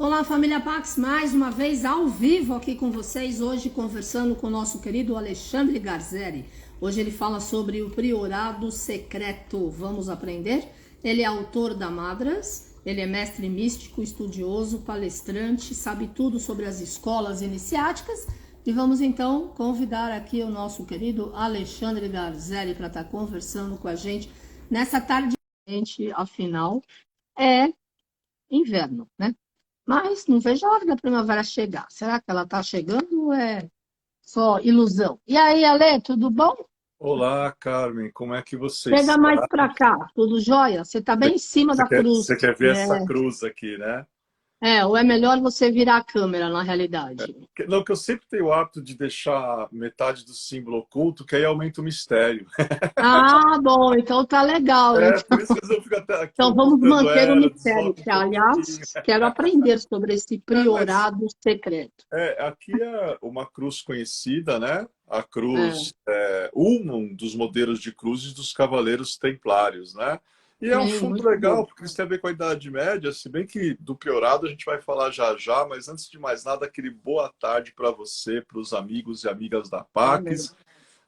Olá, família Pax, mais uma vez ao vivo aqui com vocês, hoje conversando com o nosso querido Alexandre Garzeri. Hoje ele fala sobre o priorado secreto. Vamos aprender? Ele é autor da Madras, ele é mestre místico, estudioso, palestrante, sabe tudo sobre as escolas iniciáticas. E vamos então convidar aqui o nosso querido Alexandre Garzeri para estar conversando com a gente nessa tarde. Afinal, é inverno, né? Mas não vejo a hora da primavera chegar. Será que ela está chegando ou é só ilusão? E aí, Ale, tudo bom? Olá, Carmen, como é que você Chega mais está? para cá, tudo jóia? Você está bem em cima Você da quer, cruz. você quer ver essa cruz aqui, né? Ou é melhor você virar a câmera, na realidade. Não, que eu sempre tenho o hábito de deixar metade do símbolo oculto, que aí aumenta o mistério. Ah, bom, então tá legal. É, Então, por isso que às vezes eu fico até aqui então vamos ocultando manter o ela, mistério, desfoco um que, pouquinho. aliás, quero aprender sobre esse É, mas priorado secreto. aqui é uma cruz conhecida, né? A É, cruz é um dos modelos de cruzes dos Cavaleiros Templários, né? E é um sim, fundo muito bom. legal, porque isso tem a ver com a Idade Média, se bem que do priorado a gente vai falar já já, mas antes de mais nada, aquele boa tarde para você, para os amigos e amigas da Valeu. Pax,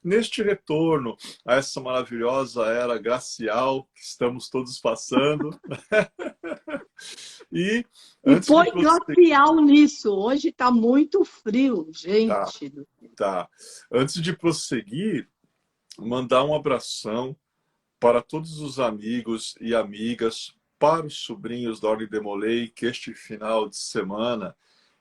neste retorno a essa maravilhosa era glacial que estamos todos passando. E E antes de põe prosseguir, glacial nisso. Hoje está muito frio, tá, gente. tá. Antes de prosseguir, mandar um abração para todos os amigos e amigas, para os sobrinhos da Ordem Demolei, que este final de semana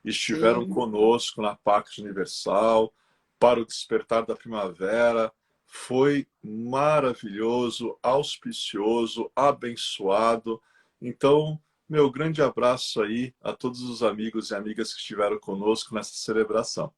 estiveram Sim. conosco na Pax Universal, para o Despertar da Primavera. Foi maravilhoso, auspicioso, abençoado. Então, meu grande abraço aí a todos os amigos e amigas que estiveram conosco nessa celebração.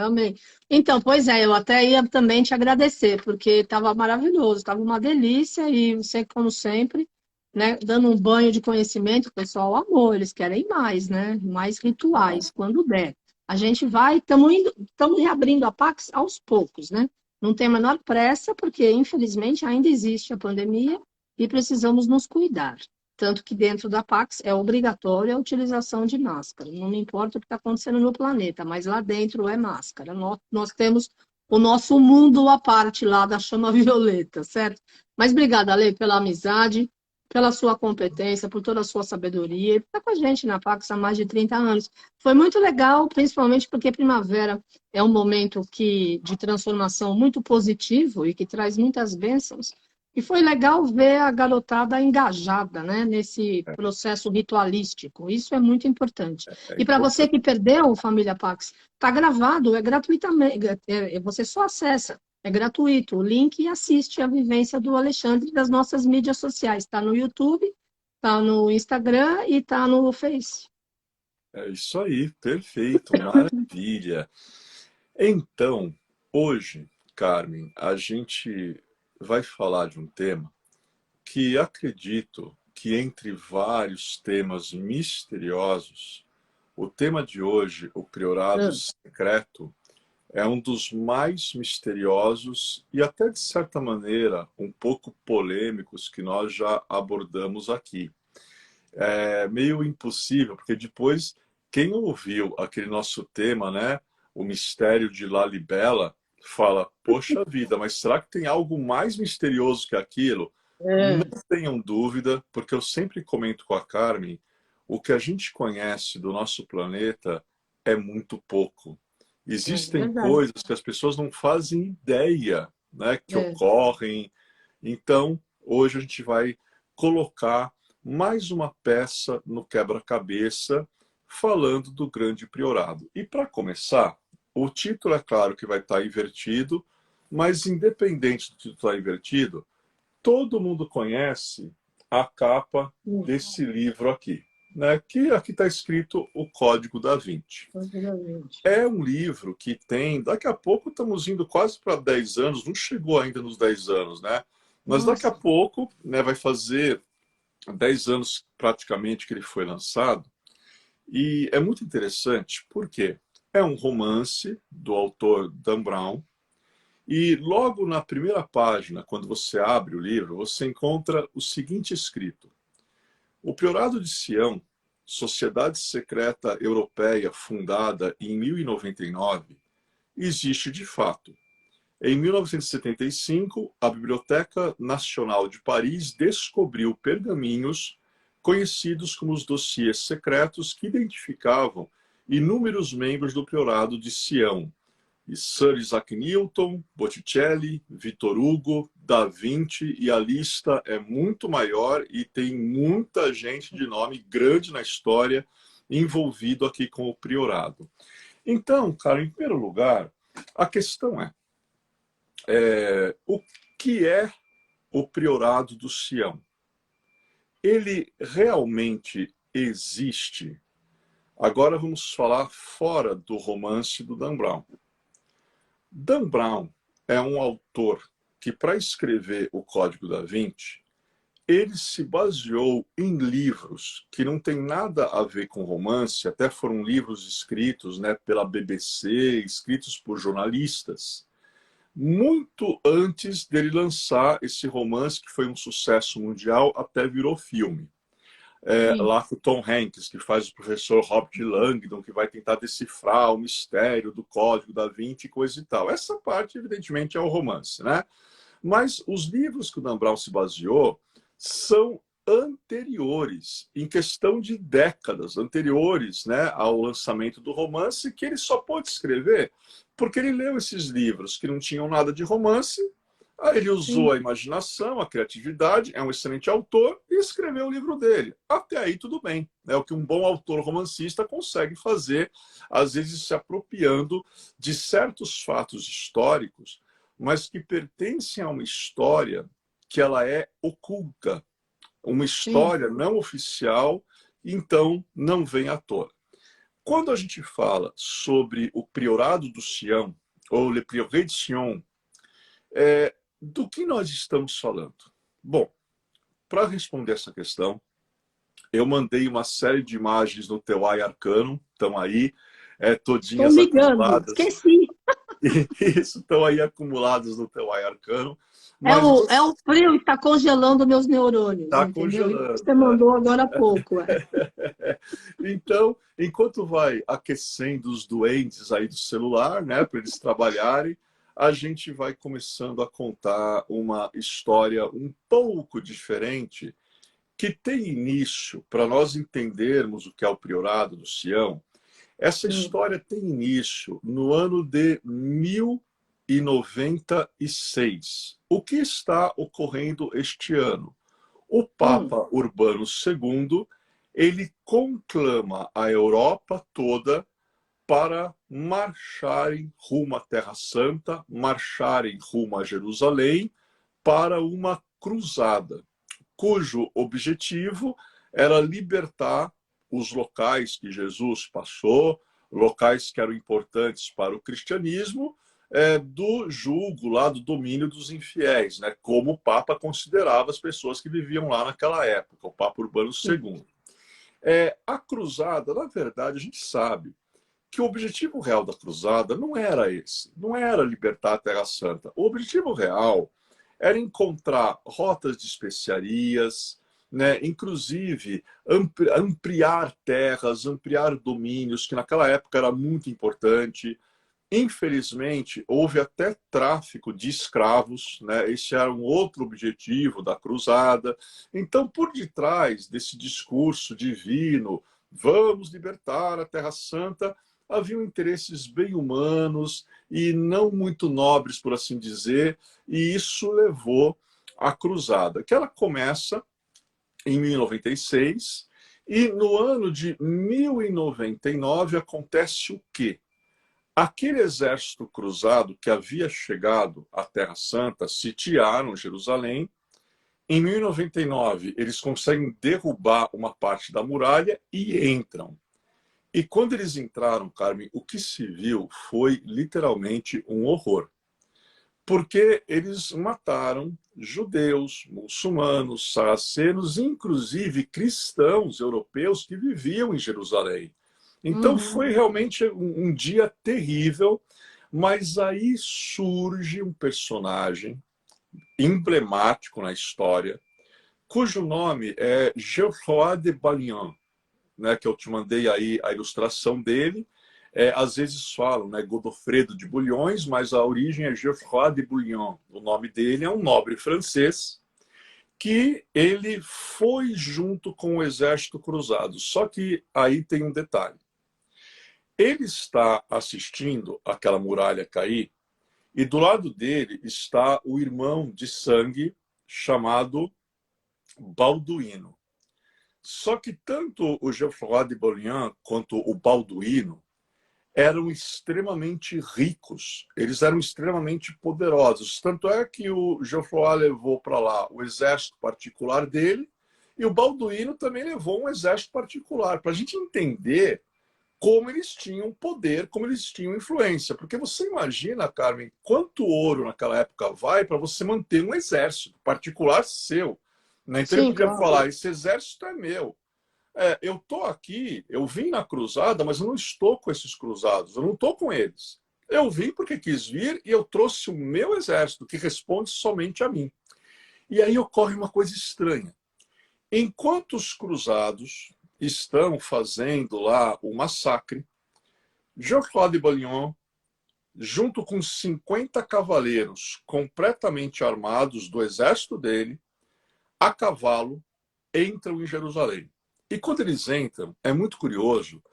Amém. Então, pois é, eu até ia também te agradecer, porque estava maravilhoso, estava uma delícia, e você, como sempre, né, dando um banho de conhecimento, o pessoal amou, eles querem mais, né? Mais rituais, quando der. A gente vai, estamos reabrindo a Pax aos poucos, né? Não tem a menor pressa, porque infelizmente ainda existe a pandemia e precisamos nos cuidar. Tanto que dentro da Pax é obrigatória a utilização de máscara. Não me importa o que está acontecendo no planeta, mas lá dentro é máscara. Nós temos o nosso mundo à parte lá da chama violeta, certo? Mas obrigada, Ale, pela amizade, pela sua competência, por toda a sua sabedoria. E está com a gente na Pax há mais de 30 anos. Foi muito legal, principalmente porque primavera é um momento de transformação muito positivo e que traz muitas bênçãos. E foi legal ver a garotada engajada, né, nesse processo ritualístico. Isso é muito importante. É E para você importante. que perdeu, família Pax, está gravado, é gratuitamente, você só acessa, é gratuito o link e assiste a vivência do Alexandre das nossas mídias sociais. Está no YouTube, está no Instagram e está no Face. É isso aí, perfeito, maravilha. Então, hoje, Carmen, a gente vai falar de um tema que acredito que, entre vários temas misteriosos, o tema de hoje, o priorado Ah, secreto, é um dos mais misteriosos e até de certa maneira um pouco polêmicos que nós já abordamos aqui. É meio impossível, porque depois quem ouviu aquele nosso tema, né, o mistério de Lalibela, fala: poxa vida, mas será que tem algo mais misterioso que aquilo? Não é, tenham dúvida, porque eu sempre comento com a Carmen, o que a gente conhece do nosso planeta é muito pouco. é Existem verdade. coisas que as pessoas não fazem ideia, né, que É. ocorrem. Então, hoje a gente vai colocar mais uma peça no quebra-cabeça falando do grande priorado. E para começar, o título é claro que vai estar invertido, mas independente do título estar invertido, todo mundo conhece a capa Hum, desse livro aqui, né? Que aqui está escrito O Código da Vinci. tranquilamente. É um livro que tem, daqui a pouco estamos indo quase para 10 anos, não chegou ainda nos 10 anos, né? Mas daqui a Nossa. pouco, né, vai fazer 10 anos praticamente que ele foi lançado. E é muito interessante porque é um romance do autor Dan Brown. E logo na primeira página, quando você abre o livro, você encontra o seguinte escrito: O priorado de Sião Sociedade Secreta Europeia, fundada em 1099, existe de fato. Em 1975, a Biblioteca Nacional de Paris descobriu pergaminhos conhecidos como os dossiês secretos que identificavam inúmeros membros do Priorado de Sião, e Sir Isaac Newton, Botticelli, Victor Hugo, Da Vinci, e a lista é muito maior e tem muita gente de nome grande na história envolvido aqui com o priorado. Então, cara, em primeiro lugar, a questão o que é o priorado do Sião? Ele realmente existe? Agora vamos falar fora do romance do Dan Brown. Dan Brown é um autor que, para escrever o Código da Vinci, ele se baseou em livros que não tem nada a ver com romance, até foram livros escritos, né, pela BBC, escritos por jornalistas, muito antes dele lançar esse romance, que foi um sucesso mundial, até virou filme. Lá com o Tom Hanks, que faz o professor Robert Langdon, que vai tentar decifrar o mistério do Código da Vinci e coisa e tal. Essa parte, evidentemente, é o romance, né? Mas os livros que o Dan Brown se baseou são anteriores, em questão de décadas anteriores, né, ao lançamento do romance, que ele só pôde escrever porque ele leu esses livros que não tinham nada de romance. Aí ele usou a imaginação, a criatividade, é um excelente autor e escreveu o livro dele. Até aí tudo bem. É o que um bom autor romancista consegue fazer, às vezes se apropriando de certos fatos históricos, mas que pertencem a uma história que ela é oculta, uma história não oficial, então não vem à tona. Quando a gente fala sobre o priorado do Sião, ou Le Prieuré de Sion, do que nós estamos falando? Bom, para responder essa questão, eu mandei uma série de imagens no Teuai Arcanum, estão aí, todinhas Estou ligando, acumuladas. esqueci. Isso, estão aí acumuladas no Teuai Arcanum. É Mas o frio que está congelando meus neurônios, está entendeu? Isso que congelando. você mandou agora há pouco. Então, enquanto vai aquecendo os duendes aí do celular, né, para eles trabalharem, a gente vai começando a contar uma história um pouco diferente, que tem início, para nós entendermos o que é o Priorado do Sião. Essa história tem início no ano de 1096. O que está ocorrendo este ano? O Papa Urbano II, ele conclama a Europa toda para marcharem rumo à Terra Santa, marcharem rumo a Jerusalém para uma cruzada, cujo objetivo era libertar os locais que Jesus passou, locais que eram importantes para o cristianismo, do jugo lá, do domínio dos infiéis, né? Como o Papa considerava as pessoas que viviam lá naquela época, o Papa Urbano II. A cruzada, na verdade, a gente sabe que o objetivo real da cruzada não era esse, não era libertar a Terra Santa. O objetivo real era encontrar rotas de especiarias, né? Inclusive ampliar terras, ampliar domínios, que naquela época era muito importante. Infelizmente, houve até tráfico de escravos, né? Esse era um outro objetivo da cruzada. Então, por detrás desse discurso divino, vamos libertar a Terra Santa, haviam interesses bem humanos e não muito nobres, por assim dizer, e isso levou à cruzada, que ela começa em 1096, e no ano de 1099 acontece o quê? Aquele exército cruzado que havia chegado à Terra Santa, sitiaram Jerusalém. Em 1099, eles conseguem derrubar uma parte da muralha e entram. E quando eles entraram, Carmen, o que se viu foi literalmente um horror. Porque eles mataram judeus, muçulmanos, sarracenos, inclusive cristãos europeus que viviam em Jerusalém. Então foi realmente um dia terrível, mas aí surge um personagem emblemático na história, cujo nome é Geoffroy de Balian. né, que eu te mandei aí a ilustração dele, às vezes falam, né, Godofredo de Bouillons, mas a origem é Geoffroy de Bouillon. O nome dele é um nobre francês que ele foi junto com o exército cruzado. Só que aí tem um detalhe. Ele está assistindo aquela muralha cair e do lado dele está o irmão de sangue chamado Balduíno. Só que tanto o Geoffroy de Bouillon quanto o Balduíno eram extremamente ricos, eles eram extremamente poderosos. Tanto é que o Geoffroy levou para lá o exército particular dele e o Balduíno também levou um exército particular, para a gente entender como eles tinham poder, como eles tinham influência. Porque você imagina, Carmen, quanto ouro naquela época vai para você manter um exército particular seu. Né? Então ele Sim, podia claro. falar, esse exército é meu. Eu estou aqui, eu vim na cruzada, mas eu não estou com esses cruzados, eu não estou com eles. Eu vim porque quis vir e eu trouxe o meu exército, que responde somente a mim. E aí ocorre uma coisa estranha. Enquanto os cruzados estão fazendo lá o massacre, Geoffroy de Bouillon, junto com 50 cavaleiros completamente armados do exército dele, a cavalo, entram em Jerusalém. E quando eles entram, é muito curioso,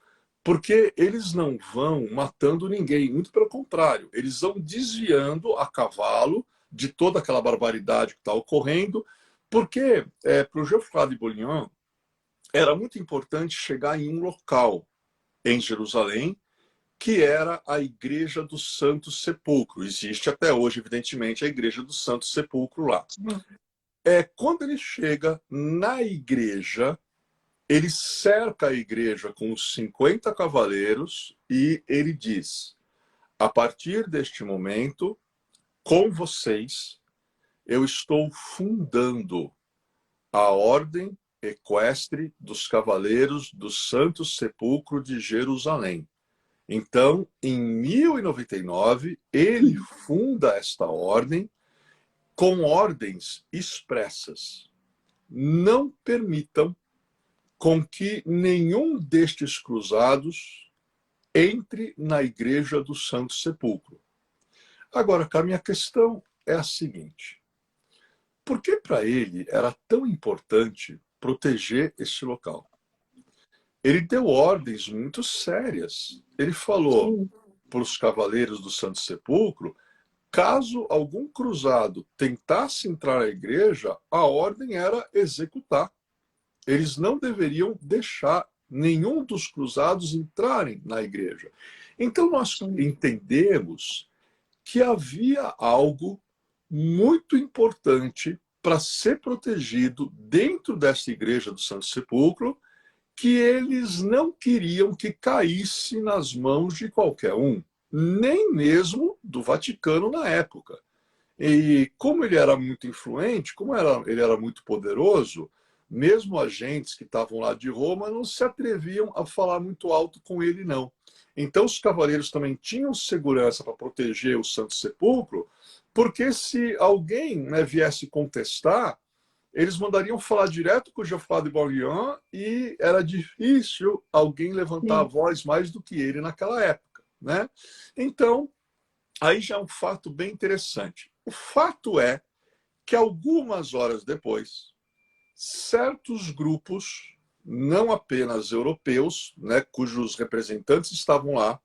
porque eles não vão matando ninguém, muito pelo contrário, eles vão desviando a cavalo de toda aquela barbaridade que está ocorrendo, porque para o Geoffroy de Bouillon era muito importante chegar em um local em Jerusalém que era a Igreja do Santo Sepulcro. Existe até hoje, evidentemente, a Igreja do Santo Sepulcro lá. Quando ele chega na igreja, ele cerca a igreja com os 50 cavaleiros e ele diz: a partir deste momento, com vocês, eu estou fundando a Ordem Equestre dos Cavaleiros do Santo Sepulcro de Jerusalém. Então, em 1099, ele funda esta ordem com ordens expressas. Não permitam com que nenhum destes cruzados entre na Igreja do Santo Sepulcro. Agora, a minha questão é a seguinte: por que para ele era tão importante proteger este local? Ele deu ordens muito sérias. Ele falou Sim. para os cavaleiros do Santo Sepulcro, caso algum cruzado tentasse entrar na igreja, a ordem era executar. Eles não deveriam deixar nenhum dos cruzados entrarem na igreja. Então nós Sim. entendemos que havia algo muito importante para ser protegido dentro dessa igreja do Santo Sepulcro, que eles não queriam que caísse nas mãos de qualquer um, nem mesmo do Vaticano na época. E como ele era muito influente, ele era muito poderoso, mesmo agentes que estavam lá de Roma não se atreviam a falar muito alto com ele, não. Então os cavaleiros também tinham segurança para proteger o Santo Sepulcro, porque se alguém, né, viesse contestar, eles mandariam falar direto com o Geoffroy de Bouillon e era difícil alguém levantar a Sim. voz mais do que ele naquela época, né? Então, aí já é um fato bem interessante. O fato é que algumas horas depois, certos grupos, não apenas europeus, né, cujos representantes estavam lá,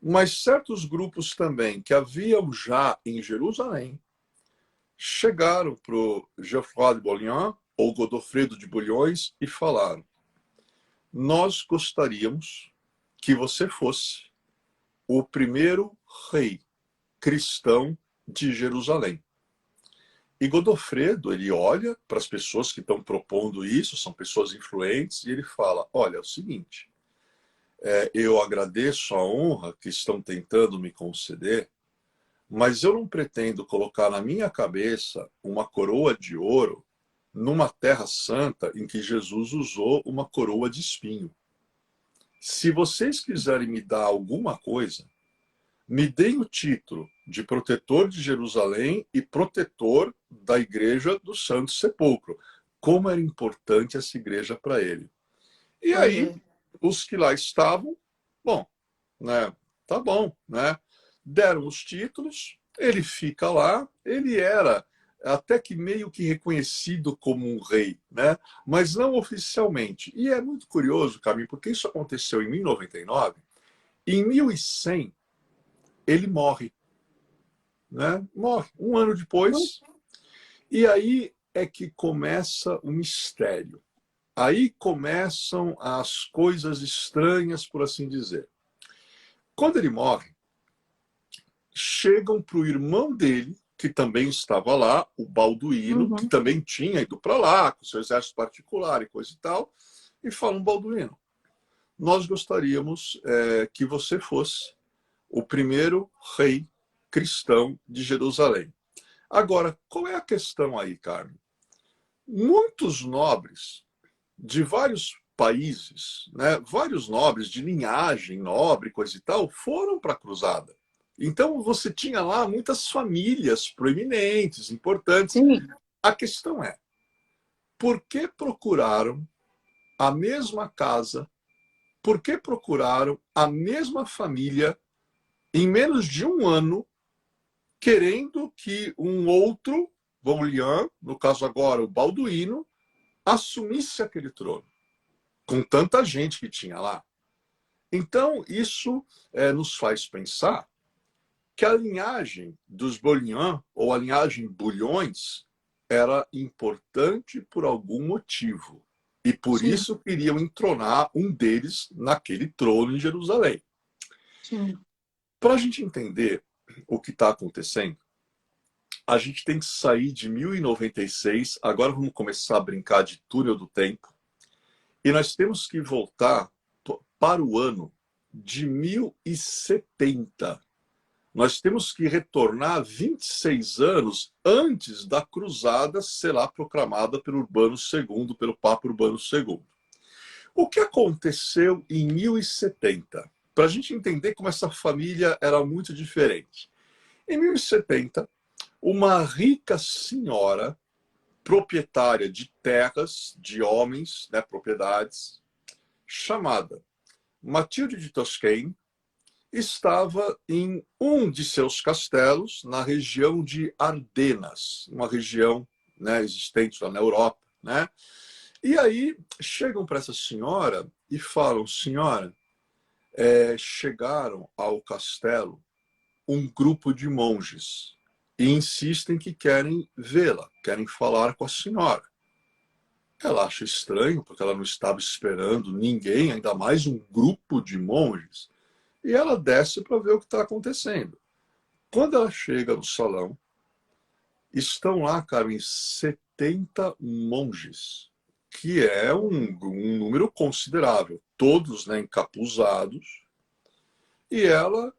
mas certos grupos também que haviam já em Jerusalém, chegaram para o Geoffroy de Bouillon, ou Godofredo de Bouillons, e falaram: nós gostaríamos que você fosse o primeiro rei cristão de Jerusalém. E Godofredo, ele olha para as pessoas que estão propondo isso, são pessoas influentes, e ele fala: olha, é o seguinte, eu agradeço a honra que estão tentando me conceder, mas eu não pretendo colocar na minha cabeça uma coroa de ouro numa terra santa em que Jesus usou uma coroa de espinho. Se vocês quiserem me dar alguma coisa, me deem o título de protetor de Jerusalém e protetor da igreja do Santo Sepulcro. Como era importante essa igreja para ele. E Pois aí, é. os que lá estavam, bom, né, tá bom, né? Deram os títulos, ele fica lá, ele era até que meio que reconhecido como um rei, né? Mas não oficialmente. E é muito curioso, Camille, porque isso aconteceu em 1099, e em 1100 ele morre, né? Morre um ano depois. E aí é que começa o mistério. Aí começam as coisas estranhas, por assim dizer. Quando ele morre, chegam para o irmão dele, que também estava lá, o Balduíno, que Uhum. também tinha ido para lá, com seu exército particular e coisa e tal, e falam: Balduíno, nós gostaríamos que você fosse o primeiro rei cristão de Jerusalém. Agora, qual é a questão aí, Carmen? Muitos nobres de vários países, né, vários nobres de linhagem nobre, coisa e tal, foram para a cruzada. Então você tinha lá muitas famílias proeminentes, importantes. Sim, A questão é, por que procuraram a mesma casa, por que procuraram a mesma família em menos de um ano, querendo que um outro, Bonlian, no caso agora o Balduíno, assumisse aquele trono, com tanta gente que tinha lá? Então, isso nos faz pensar que a linhagem dos Bourguignon, ou a linhagem Bulhões, era importante por algum motivo. E por sim, isso queriam entronar um deles naquele trono em Jerusalém. sim. Para a gente entender o que está acontecendo, a gente tem que sair de 1096, agora vamos começar a brincar de túnel do tempo, e nós temos que voltar para o ano de 1070. Nós temos que retornar 26 anos antes da cruzada ser lá proclamada pelo Urbano II, pelo Papa Urbano II. O que aconteceu em 1070? Para a gente entender como essa família era muito diferente. Em 1070, uma rica senhora, proprietária de terras, de homens, né, propriedades, chamada Matilde de Tosquen, estava em um de seus castelos na região de Ardenas, uma região, né, existente lá na Europa, né? E aí chegam para essa senhora e falam: senhora, chegaram ao castelo um grupo de monges e insistem que querem vê-la, querem falar com a senhora. Ela acha estranho, porque ela não estava esperando ninguém, ainda mais um grupo de monges. E ela desce para ver o que está acontecendo. Quando ela chega no salão, estão lá, Carmen, 70 monges, que é um número considerável, todos, né, encapuzados. E ela,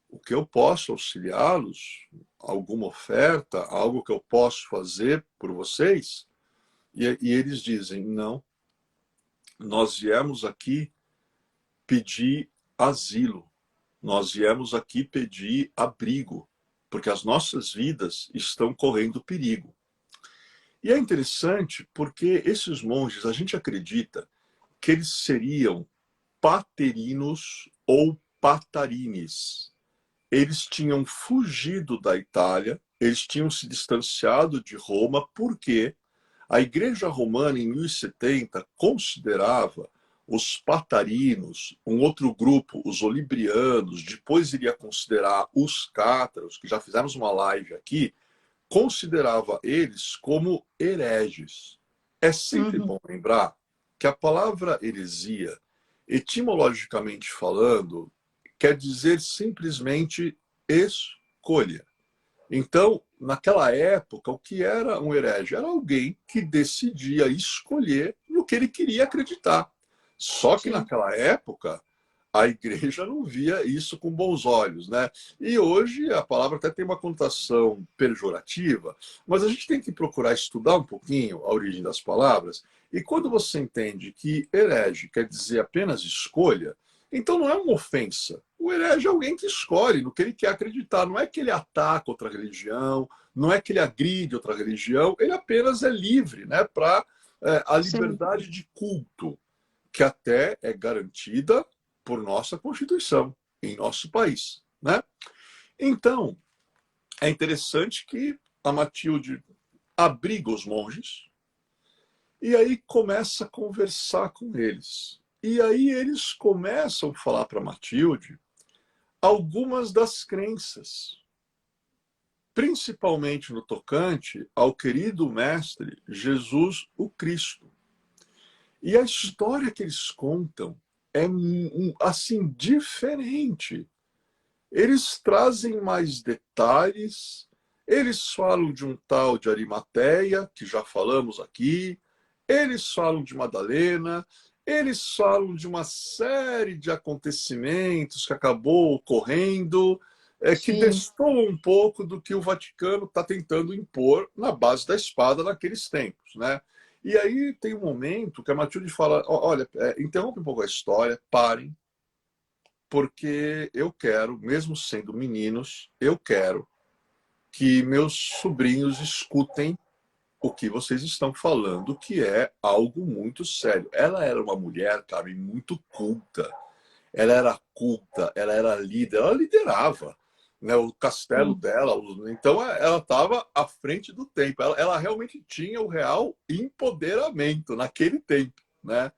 o que eu posso auxiliá-los? Alguma oferta? Algo que eu posso fazer por vocês? E eles dizem: não, nós viemos aqui pedir asilo. Nós viemos aqui pedir abrigo, porque as nossas vidas estão correndo perigo. E é interessante porque esses monges, a gente acredita que eles seriam paterinos ou patarines. Eles tinham fugido da Itália, eles tinham se distanciado de Roma, porque a Igreja Romana, em 1070, considerava os patarinos, um outro grupo, os olibrianos, depois iria considerar os cátaros, que já fizemos uma live aqui, considerava eles como hereges. É sempre Uhum. bom lembrar que a palavra heresia, etimologicamente falando, quer dizer simplesmente escolha. Então, naquela época, o que era um herege? Era alguém que decidia escolher no que ele queria acreditar. Só que Sim. naquela época, a igreja não via isso com bons olhos, né? E hoje a palavra até tem uma conotação pejorativa, mas a gente tem que procurar estudar um pouquinho a origem das palavras. E quando você entende que herege quer dizer apenas escolha, então não é uma ofensa. O herege é alguém que escolhe no que ele quer acreditar. Não é que ele ataca outra religião, não é que ele agride outra religião, ele apenas é livre, né, para a sim, liberdade de culto, que até é garantida por nossa Constituição, em nosso país, né? Então, é interessante que a Matilde abriga os monges e aí começa a conversar com eles. E aí eles começam a falar para Matilde algumas das crenças, principalmente no tocante ao querido mestre Jesus o Cristo. E a história que eles contam é assim diferente. Eles trazem mais detalhes, eles falam de um tal de Arimateia, que já falamos aqui, eles falam de Madalena, eles falam de uma série de acontecimentos que acabou ocorrendo, que sim, destoam um pouco do que o Vaticano está tentando impor na base da espada naqueles tempos, né? E aí tem um momento que a Matilde fala, olha, interrompe um pouco a história, parem, porque eu quero, mesmo sendo meninos, eu quero que meus sobrinhos escutem o que vocês estão falando, que é algo muito sério. Ela era uma mulher, Carmen, muito culta. Ela era culta, ela era líder, ela liderava, né, o castelo sim. dela. Então ela estava à frente do tempo. Ela realmente tinha o real empoderamento naquele tempo, né?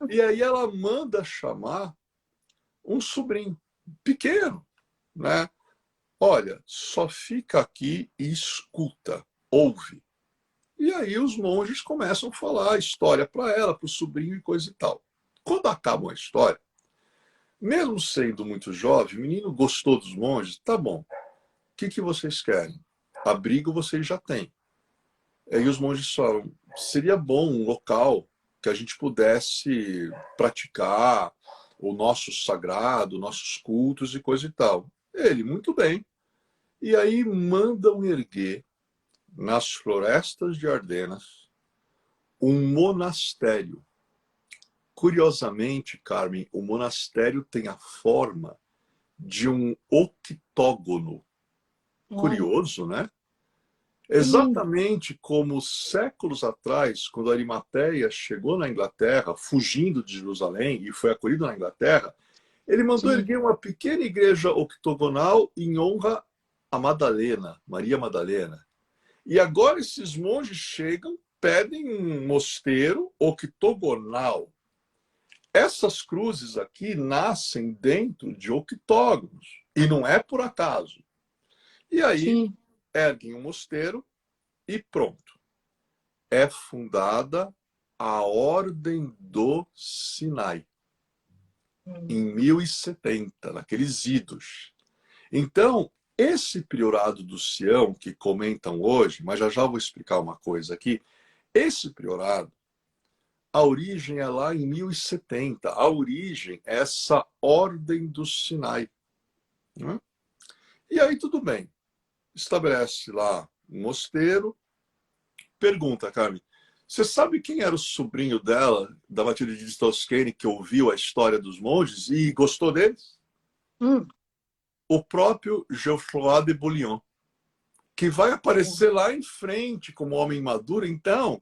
E aí ela manda chamar um sobrinho pequeno, né? Olha, só fica aqui e escuta, ouve. E aí os monges começam a falar a história para ela, para o sobrinho e coisa e tal. Quando acabam a história, mesmo sendo muito jovem, o menino gostou dos monges, tá bom. O que vocês querem? Abrigo vocês já têm. Aí os monges falam, seria bom um local que a gente pudesse praticar o nosso sagrado, nossos cultos e coisa e tal. Ele, muito bem. E aí mandam erguer nas florestas de Ardenas um monastério. Curiosamente, Carmen, o monastério tem a forma de um octógono. Olha, Curioso, né? que lindo. Exatamente como séculos atrás, quando Arimateia chegou na Inglaterra, fugindo de Jerusalém e foi acolhido na Inglaterra, ele mandou Sim, erguer uma pequena igreja octogonal em honra a Madalena, Maria Madalena. E agora esses monges chegam, pedem um mosteiro octogonal. Essas cruzes aqui nascem dentro de octógonos, e não é por acaso. E aí sim. erguem um mosteiro e pronto. É fundada a Ordem do Sinai, em 1070, naqueles idos. Então, esse priorado do Sião, que comentam hoje, mas já vou explicar uma coisa aqui, esse priorado, a origem é lá em 1070. A origem é essa Ordem do Sinai. Né? E aí tudo bem. Estabelece lá um mosteiro. Pergunta, Carmen, você sabe quem era o sobrinho dela, da Matilde de Toscane, que ouviu a história dos monges e gostou deles? Hum, O próprio Geoffroy de Bouillon, que vai aparecer lá em frente como homem maduro. Então,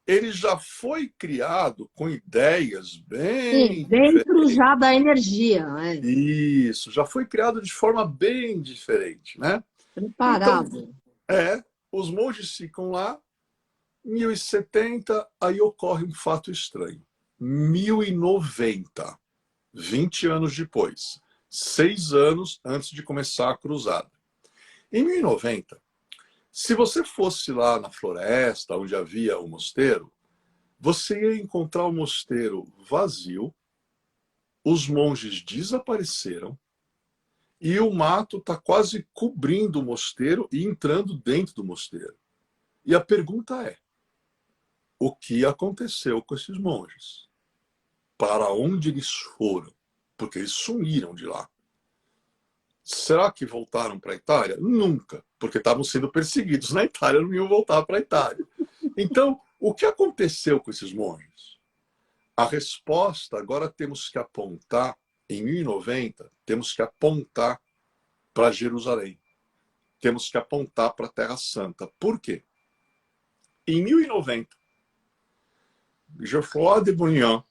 ele já foi criado com ideias sim, bem dentro diferentes. já da energia, né? Isso, já foi criado de forma bem diferente, né? Então, Preparado. os monges ficam lá, 1070, aí ocorre um fato estranho. 1090, 20 anos depois, 6 anos antes de começar a cruzada. Em 1090, se você fosse lá na floresta, onde havia o mosteiro, você ia encontrar o mosteiro vazio, os monges desapareceram e o mato está quase cobrindo o mosteiro e entrando dentro do mosteiro. E a pergunta é: o que aconteceu com esses monges? Para onde eles foram? Porque eles sumiram de lá. Será que voltaram para a Itália? Nunca, porque estavam sendo perseguidos na Itália, não iam voltar para a Itália. Então, o que aconteceu com esses monges? A resposta, agora temos que apontar, em 1090, temos que apontar para Jerusalém. Temos que apontar para a Terra Santa. Por quê? Em 1090, Geoffroy de Bourguignon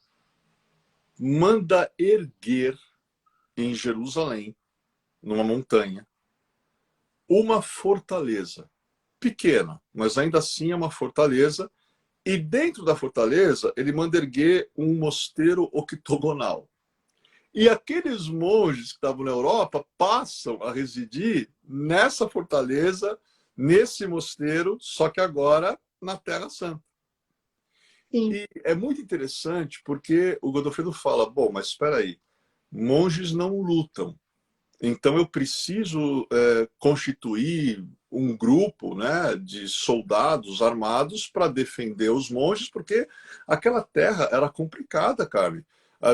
manda erguer em Jerusalém, numa montanha, uma fortaleza pequena, mas ainda assim é uma fortaleza. E dentro da fortaleza, ele manda erguer um mosteiro octogonal. E aqueles monges que estavam na Europa passam a residir nessa fortaleza, nesse mosteiro, só que agora na Terra Santa. Sim, E é muito interessante porque o Godofredo fala, bom, mas espera aí, monges não lutam. Então eu preciso constituir um grupo, né, de soldados armados para defender os monges, porque aquela terra era complicada, Carmen.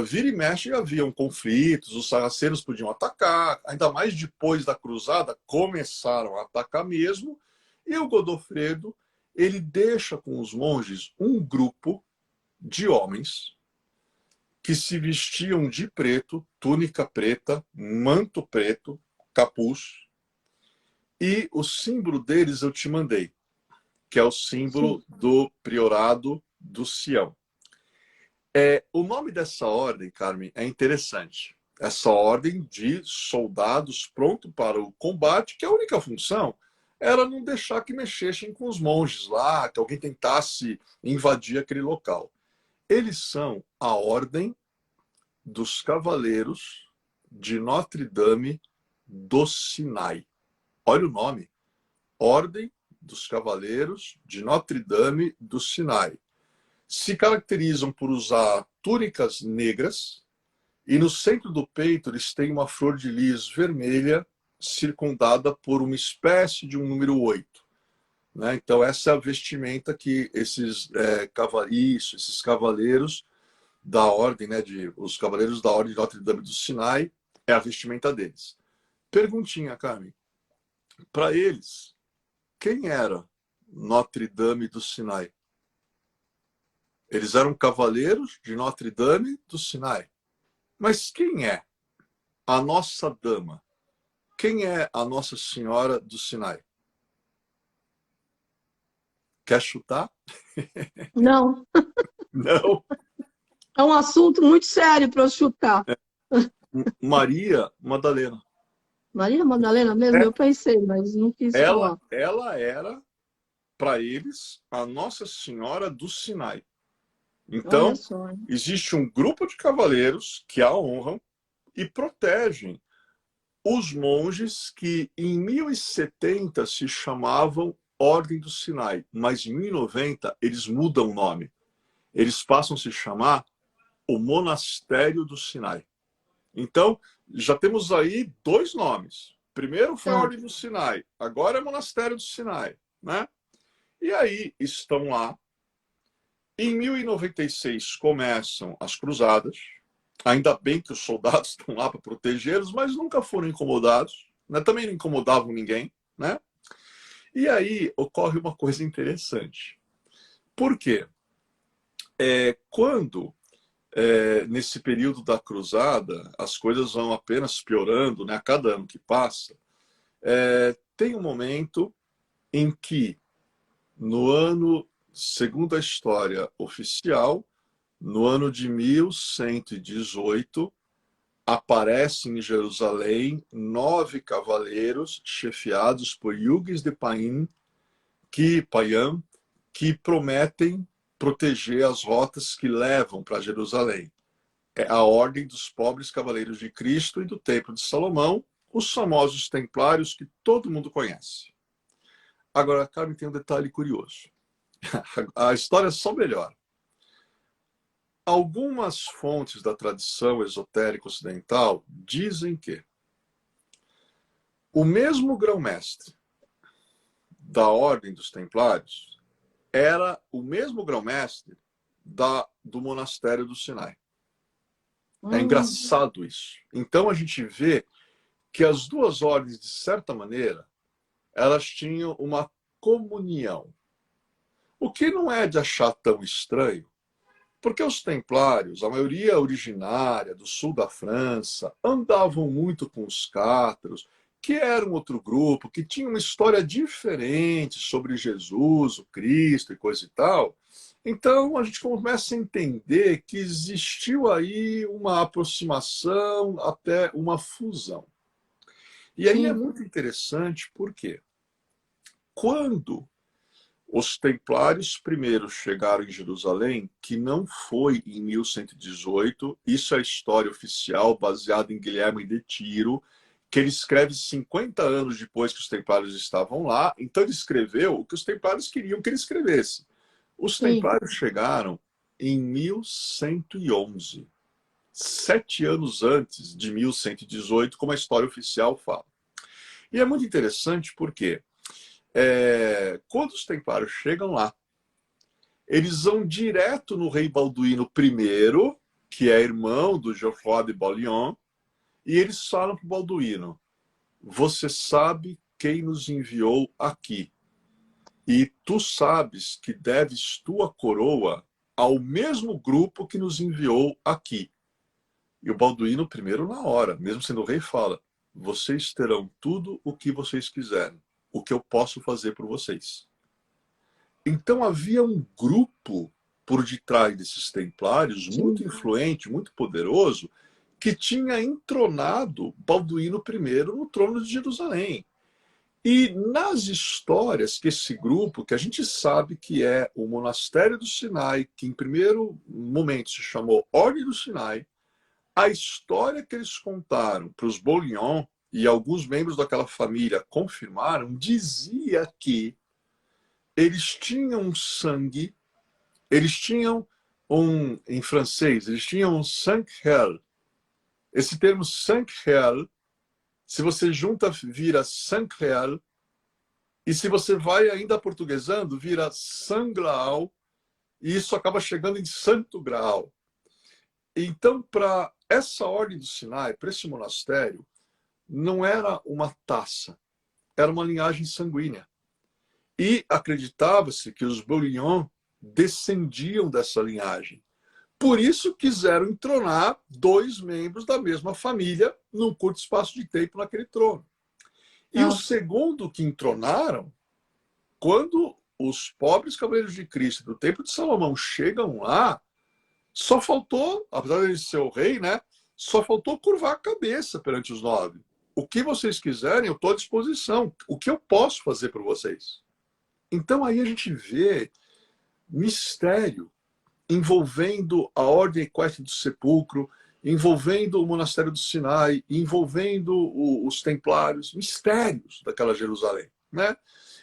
Vira e mexe haviam conflitos, os sarracenos podiam atacar, ainda mais depois da cruzada, começaram a atacar mesmo, e o Godofredo, ele deixa com os monges um grupo de homens que se vestiam de preto, túnica preta, manto preto, capuz, e o símbolo deles eu te mandei, que é o símbolo sim, do priorado do Sião. O nome dessa ordem, Carmen, é interessante. Essa ordem de soldados pronto para o combate, que a única função era não deixar que mexessem com os monges lá, que alguém tentasse invadir aquele local. Eles são a ordem dos Cavaleiros de Notre-Dame do Sinai. Olha o nome. Ordem dos Cavaleiros de Notre-Dame do Sinai. Se caracterizam por usar túnicas negras e no centro do peito eles têm uma flor de lis vermelha circundada por uma espécie de um número 8. Né? Então essa é a vestimenta que esses cavaleiros da ordem, né, os cavaleiros da ordem de Notre-Dame do Sinai, é a vestimenta deles. Perguntinha, Carmen. Para eles, quem era Notre-Dame do Sinai? Eles eram cavaleiros de Notre-Dame do Sinai. Mas quem é a nossa dama? Quem é a Nossa Senhora do Sinai? Quer chutar? não. Não. É um assunto muito sério para eu chutar. Maria Madalena. Maria Madalena mesmo, É, eu pensei, mas não quis falar. ela era, para eles, a Nossa Senhora do Sinai. Olha Então, só, hein? existe um grupo de cavaleiros que a honram e protegem os monges que em 1070 se chamavam Ordem do Sinai, mas em 1090 eles mudam o nome. Eles passam a se chamar o Monastério do Sinai. Então, já temos aí dois nomes. Primeiro foi a Tá. Ordem do Sinai, agora é Monastério do Sinai, né? E aí estão lá. Em 1096 começam as cruzadas. Ainda bem que os soldados estão lá para protegê-los, mas nunca foram incomodados, né? Também não incomodavam ninguém, né? E aí ocorre uma coisa interessante. Por quê? Quando, nesse período da cruzada, as coisas vão apenas piorando, né? A cada ano que passa, tem um momento em que, no ano, segundo a história oficial, no ano de 1118, aparecem em Jerusalém 9 cavaleiros chefiados por Hugues de Payam, que prometem proteger as rotas que levam para Jerusalém. É a Ordem dos Pobres Cavaleiros de Cristo e do Templo de Salomão, os famosos templários que todo mundo conhece. Agora, Carmen, tem um detalhe curioso. A história só melhora. Algumas fontes da tradição esotérica ocidental dizem que o mesmo grão-mestre da Ordem dos Templários era o mesmo grão-mestre do Monastério do Sinai. É Hum, engraçado isso. Então a gente vê que as duas ordens, de certa maneira, elas tinham uma comunhão. O que não é de achar tão estranho, porque os templários, a maioria originária do sul da França, andavam muito com os cátaros, que era um outro grupo, que tinha uma história diferente sobre Jesus, o Cristo e coisa e tal. Então, a gente começa a entender que existiu aí uma aproximação, até uma fusão. E aí é Sim, muito interessante porque quando os templários primeiro chegaram em Jerusalém, que não foi em 1118, isso é a história oficial baseada em Guilherme de Tiro, que ele escreve 50 anos depois que os templários estavam lá, então ele escreveu o que os templários queriam que ele escrevesse. Os sim. templários chegaram em 1111, 7 anos antes de 1118, como a história oficial fala. E é muito interessante porque quando os templários chegam lá, eles vão direto no rei Balduíno I, que é irmão do Geoffroy de Bouillon, e eles falam para o Balduíno: você sabe quem nos enviou aqui, e tu sabes que deves tua coroa ao mesmo grupo que nos enviou aqui. E o Balduíno primeiro na hora, mesmo sendo o rei, fala: vocês terão tudo o que vocês quiserem, o que eu posso fazer por vocês. Então havia um grupo por detrás desses templários muito Sim. influente, muito poderoso, que tinha entronado Balduíno I no trono de Jerusalém. E nas histórias que esse grupo, que a gente sabe que é o Monastério do Sinai, que em primeiro momento se chamou Ordem do Sinai, a história que eles contaram para os Bouillon, e alguns membros daquela família confirmaram, dizia que eles tinham sangue, eles tinham em francês, eles tinham um sang-réel. Esse termo sang-réel, se você junta, vira sang-réel, e se você vai ainda aportuguesando, vira sangraal, e isso acaba chegando em santo graal. Então, para essa ordem do Sinai, para esse monastério, não era uma taça, era uma linhagem sanguínea. E acreditava-se que os Bouillon descendiam dessa linhagem. Por isso quiseram entronar dois membros da mesma família num curto espaço de tempo naquele trono. E o Tá. segundo que entronaram, quando os pobres cavaleiros de Cristo do Templo de Salomão chegam lá, só faltou, apesar de ser o rei, né? Só faltou curvar a cabeça perante os 9. O que vocês quiserem, eu estou à disposição. O que eu posso fazer por vocês? Então aí a gente vê mistério envolvendo a Ordem Equestre do Sepulcro, envolvendo o Monastério do Sinai, envolvendo os Templários, mistérios daquela Jerusalém, né?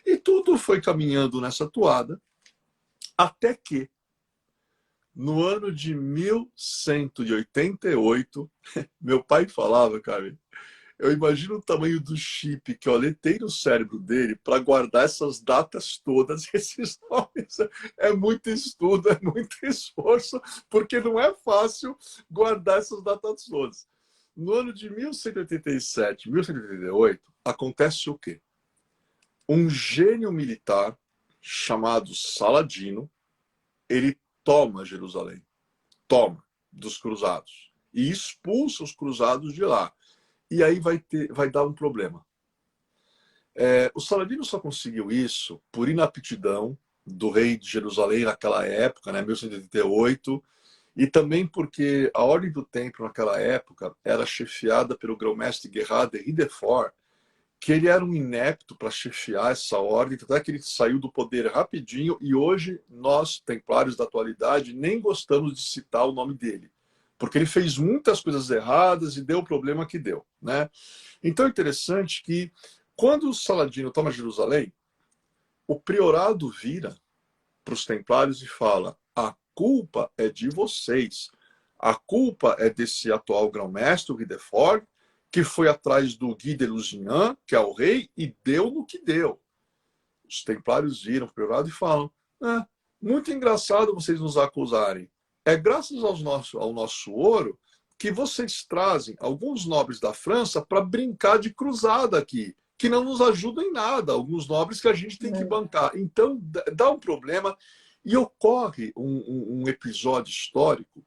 E tudo foi caminhando nessa toada, até que, no ano de 1188, meu pai falava, cara, eu imagino o tamanho do chip que eu aletei no cérebro dele para guardar essas datas todas, esses nomes. É muito estudo, é muito esforço, porque não é fácil guardar essas datas todas. No ano de 1187, 1188, acontece o quê? Um gênio militar chamado Saladino, ele toma Jerusalém, toma dos cruzados e expulsa os cruzados de lá. E aí vai dar um problema. O Saladino só conseguiu isso por inaptidão do rei de Jerusalém naquela época, né, 1188, e também porque a Ordem do Templo naquela época era chefiada pelo grão-mestre Gerard de Ridefort, que ele era um inepto para chefiar essa ordem, até que ele saiu do poder rapidinho, e hoje nós, templários da atualidade, nem gostamos de citar o nome dele, porque ele fez muitas coisas erradas e deu o problema que deu, né? Então é interessante que, quando o Saladino toma Jerusalém, o priorado vira para os templários e fala: a culpa é de vocês, a culpa é desse atual grão-mestre, o Ridefort, que foi atrás do Guy de Lusignan, que é o rei, e deu no que deu. Os templários viram para o priorado e falam: muito engraçado vocês nos acusarem. É graças ao nosso ouro que vocês trazem alguns nobres da França para brincar de cruzada aqui, que não nos ajudam em nada, alguns nobres que a gente tem que É. bancar. Então, dá um problema e ocorre um episódio histórico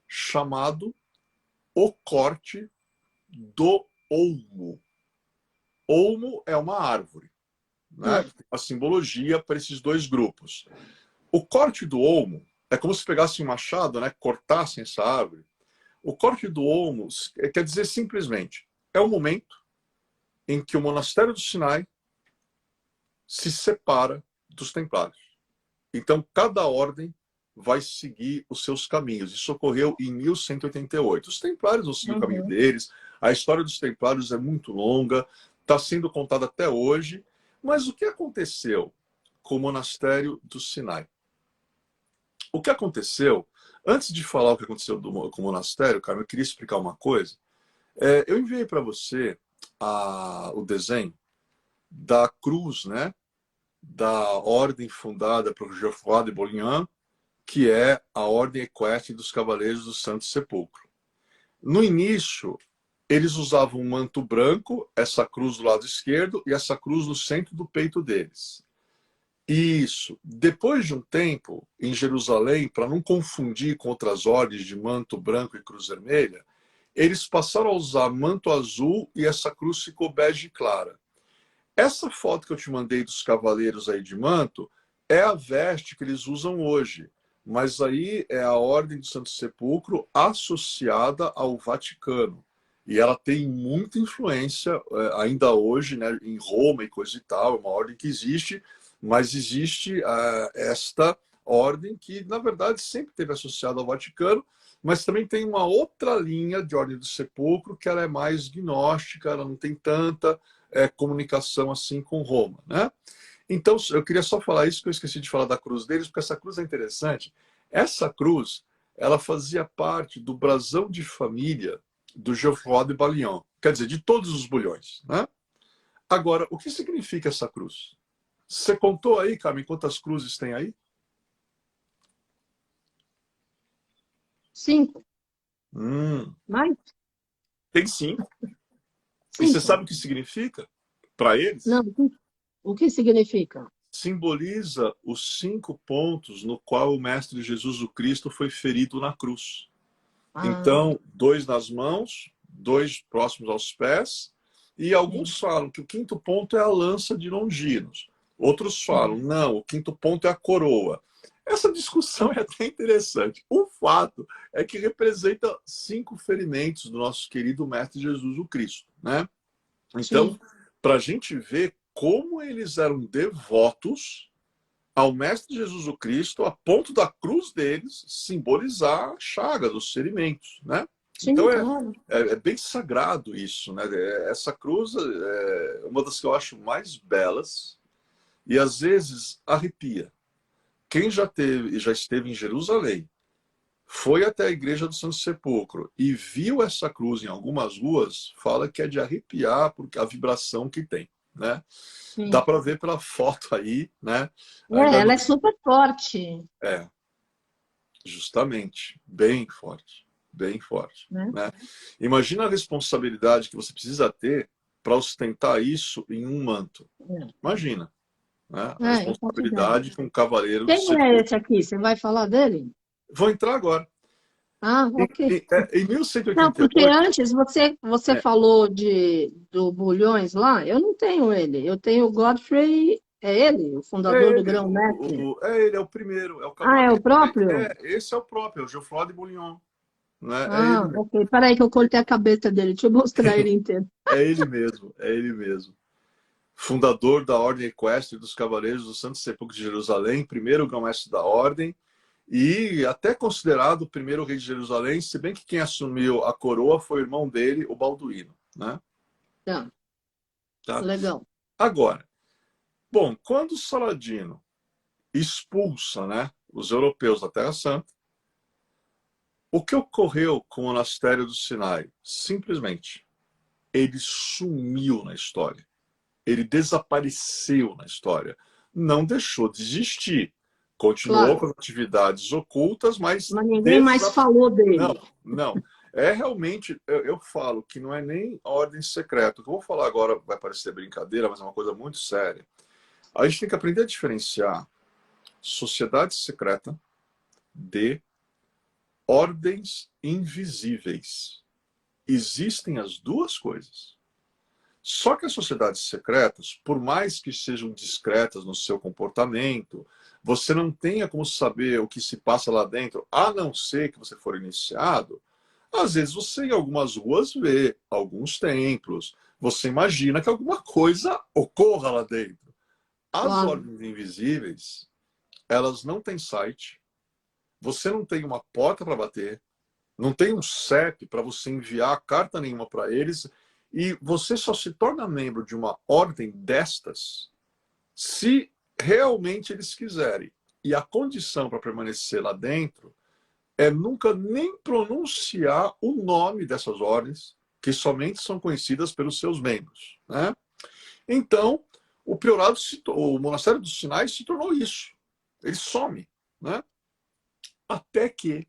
chamado o corte do olmo. Olmo é uma árvore, né? Hum. Tem uma simbologia para esses dois grupos. O corte do olmo é como se pegasse um machado, né, cortassem essa árvore. O corte do olmo quer dizer simplesmente, é o momento em que o monastério do Sinai se separa dos templários. Então, cada ordem vai seguir os seus caminhos. Isso ocorreu em 1188. Os templários vão seguir o caminho Uhum. deles. A história dos templários é muito longa, está sendo contada até hoje. Mas o que aconteceu com o monastério do Sinai? O que aconteceu, antes de falar o que aconteceu com o monastério, cara, eu queria explicar uma coisa. Eu enviei para você o desenho da cruz, né, da ordem fundada por Geoffroy de Bourguignon, que é a ordem equestre dos Cavaleiros do Santo Sepulcro. No início, eles usavam um manto branco, essa cruz do lado esquerdo e essa cruz no centro do peito deles. Isso. Depois de um tempo, em Jerusalém, para não confundir com outras ordens de manto branco e cruz vermelha, eles passaram a usar manto azul e essa cruz ficou bege clara. Essa foto que eu te mandei dos cavaleiros aí de manto é a veste que eles usam hoje. Mas aí é a Ordem do Santo Sepulcro associada ao Vaticano. E ela tem muita influência ainda hoje, né, em Roma e coisa e tal. É uma ordem que existe, mas existe esta ordem que, na verdade, sempre esteve associada ao Vaticano, mas também tem uma outra linha de Ordem do Sepulcro que ela é mais gnóstica, ela não tem tanta comunicação assim com Roma, né? Então, eu queria só falar isso, que eu esqueci de falar da cruz deles, porque essa cruz é interessante. Essa cruz, ela fazia parte do brasão de família do Geoffroy de Balian, quer dizer, de todos os bulhões, né? Agora, o que significa essa cruz? Você contou aí, Carmen, quantas cruzes tem aí? 5, mais? Tem 5. E você 5. sabe o que significa para Não, eles? o que significa? Simboliza os 5 pontos no qual o Mestre Jesus o Cristo foi ferido na cruz. Ah, Então, 2 nas mãos, 2 próximos aos pés, e sim, alguns falam que o 5º ponto é a lança de Longinos. Outros falam, sim. não, o 5º ponto é a coroa. Essa discussão é até interessante. O fato é que representa 5 ferimentos do nosso querido Mestre Jesus o Cristo, né? Então, Sim. para a gente ver como eles eram devotos ao Mestre Jesus o Cristo, a ponto da cruz deles simbolizar a chaga dos ferimentos, né? Sim, Então claro. é bem sagrado isso, né? Essa cruz é uma das que eu acho mais belas e às vezes arrepia. Quem já esteve em Jerusalém, foi até a igreja do Santo Sepulcro e viu essa cruz em algumas ruas, fala que é de arrepiar porque a vibração que tem, né? Dá Sim. para ver pela foto aí, né? Ainda Ela não é super forte, é. Justamente, bem forte, né? né? Imagina a responsabilidade que você precisa ter para ostentar isso em um manto. Imagina, né? A Eu faço ideia. responsabilidade que um cavaleiro do Quem é sepulcro. esse aqui? Você vai falar dele? Vou entrar agora. Ah, ok. Em Não, porque 1188, antes você é, falou do Bulhões lá. Eu não tenho ele. Eu tenho o Godfrey. É ele, o fundador do Grão-Mestre? ele é o primeiro, é o Ah, é o cavaleiro. próprio? Esse é o próprio, é o Geoffroy de Bouillon, né? É Ah, ele mesmo. ok. Peraí que eu cortei a cabeça dele. Deixa eu mostrar ele inteiro. É ele mesmo, é ele mesmo. Fundador da Ordem Equestre dos Cavaleiros do Santo Sepulcro de Jerusalém, primeiro grão-mestre da Ordem, e até considerado o primeiro rei de Jerusalém, se bem que quem assumiu a coroa foi o irmão dele, o Balduíno, né? Tá, Tá? legal. Agora, bom, quando Saladino expulsa, né, os europeus da Terra Santa, o que ocorreu com o monastério do Sinai? Simplesmente, ele sumiu na história. Ele desapareceu na história. Não deixou de existir. Continuou Claro. com as atividades ocultas, mas Mas ninguém mais falou não, dele. não. É realmente, eu falo que não é nem ordem secreta. O que eu vou falar agora vai parecer brincadeira, mas é uma coisa muito séria. A gente tem que aprender a diferenciar sociedade secreta de ordens invisíveis. Existem as duas coisas. Só que as sociedades secretas, por mais que sejam discretas no seu comportamento, você não tenha como saber o que se passa lá dentro, a não ser que você for iniciado. Às vezes você em algumas ruas vê alguns templos, você imagina que alguma coisa ocorra lá dentro. As Claro. ordens invisíveis, elas não têm site, você não tem uma porta para bater, não tem um CEP para você enviar carta nenhuma para eles, e você só se torna membro de uma ordem destas se realmente eles quiserem. E a condição para permanecer lá dentro é nunca nem pronunciar o nome dessas ordens, que somente são conhecidas pelos seus membros, né? Então, o priorado, o monastério dos Sinais se tornou isso. Ele some, né? Até que,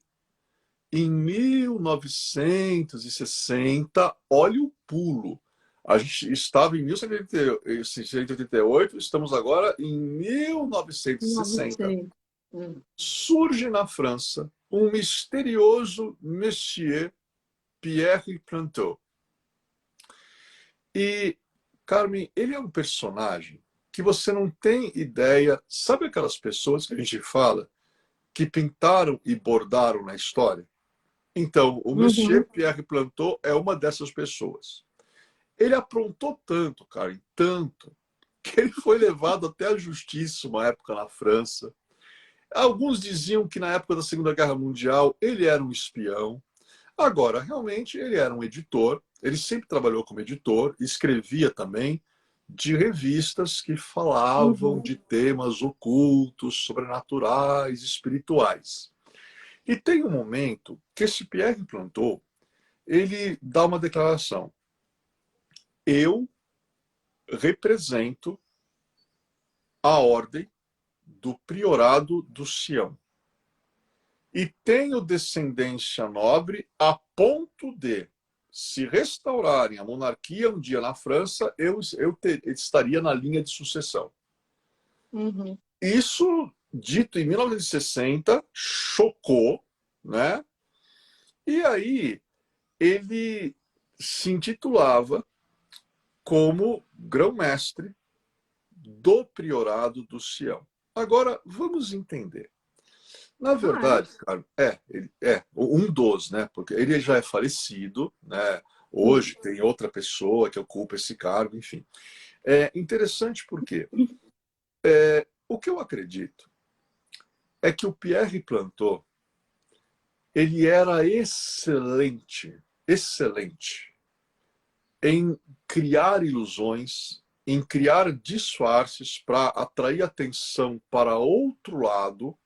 em 1960, olha o pulo. A gente estava em 1188, estamos agora em 1960. 900. Surge na França um misterioso Monsieur Pierre Plantot. E, Carmen, ele é um personagem que você não tem ideia. Sabe aquelas pessoas que a gente fala que pintaram e bordaram na história? Então, o Uhum. Monsieur Pierre Plantot é uma dessas pessoas. Ele aprontou tanto, Karen, tanto, que ele foi levado até a justiça uma época na França. Alguns diziam que na época da Segunda Guerra Mundial ele era um espião. Agora, realmente, ele era um editor. Ele sempre trabalhou como editor, escrevia também de revistas que falavam Uhum. de temas ocultos, sobrenaturais, espirituais. E tem um momento que esse Pierre Plantot, ele dá uma declaração. Eu represento a ordem do priorado do Sião. E tenho descendência nobre a ponto de, se restaurarem a monarquia um dia na França, eu estaria na linha de sucessão. Uhum. Isso, dito em 1960, chocou, né? E aí ele se intitulava como grão-mestre do priorado do Sião. Agora, vamos entender. Na Ah, é? verdade, cara, ele é um dos, né? Porque ele já é falecido, né? Sim. Hoje tem outra pessoa que ocupa esse cargo, enfim. É interessante porque o que eu acredito é que o Pierre Plantot, ele era excelente, excelente em criar ilusões, em criar disfarces para atrair atenção para outro lado,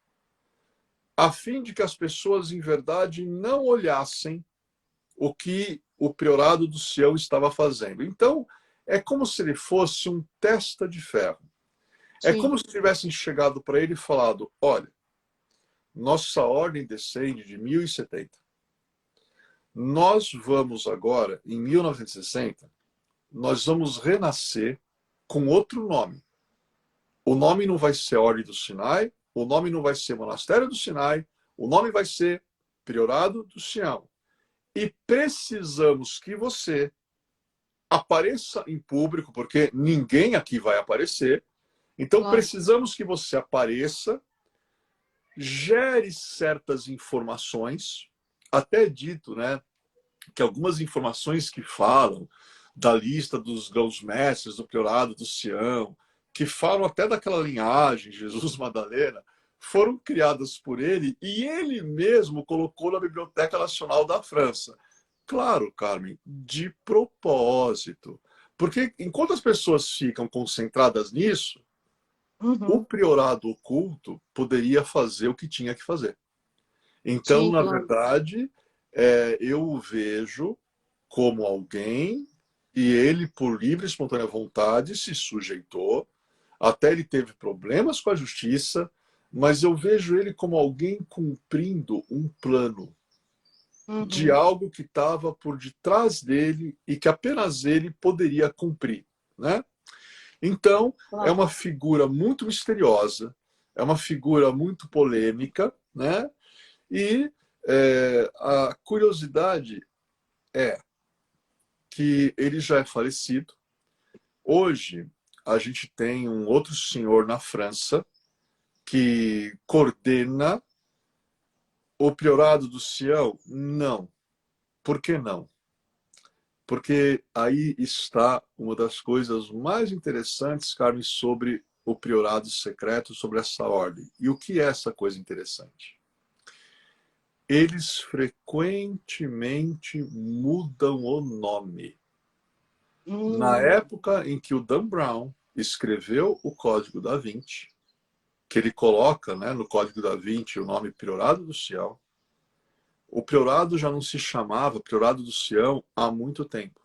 a fim de que as pessoas, em verdade, não olhassem o que o priorado do Sião estava fazendo. Então, é como se ele fosse um testa de ferro. É Sim. como se tivessem chegado para ele e falado: olha, nossa ordem descende de 1070. Nós vamos agora, em 1960, nós vamos renascer com outro nome. O nome não vai ser Ordem do Sinai, o nome não vai ser Monastério do Sinai, o nome vai ser Priorado do Sião. E precisamos que você apareça em público, porque ninguém aqui vai aparecer. Então Claro. precisamos que você apareça, gere certas informações, até dito, né, que algumas informações que falam da lista dos grãos-mestres do priorado do Sião, que falam até daquela linhagem, Jesus Madalena, foram criadas por ele e ele mesmo colocou na Biblioteca Nacional da França. Claro, Carmen, de propósito. Porque enquanto as pessoas ficam concentradas nisso, o Uhum. priorado oculto poderia fazer o que tinha que fazer. Então, Sim, na claro. verdade, eu o vejo como alguém, e ele, por livre e espontânea vontade, se sujeitou, até ele teve problemas com a justiça, mas eu vejo ele como alguém cumprindo um plano de Uhum. algo que estava por detrás dele e que apenas ele poderia cumprir, né? Então, é Claro. uma figura muito misteriosa, é uma figura muito polêmica, né? E a curiosidade é que ele já é falecido, Hoje, a gente tem um outro senhor na França que coordena o Priorado do Sião? Não. Por que não? Porque aí está uma das coisas mais interessantes, Carmen, sobre o priorado secreto, sobre essa ordem. E o que é essa coisa interessante? Eles frequentemente mudam o nome. Na época em que o Dan Brown escreveu o Código da Vinci, que ele coloca, né, no Código da Vinci o nome Priorado do Sião, o priorado já não se chamava Priorado do Sião há muito tempo.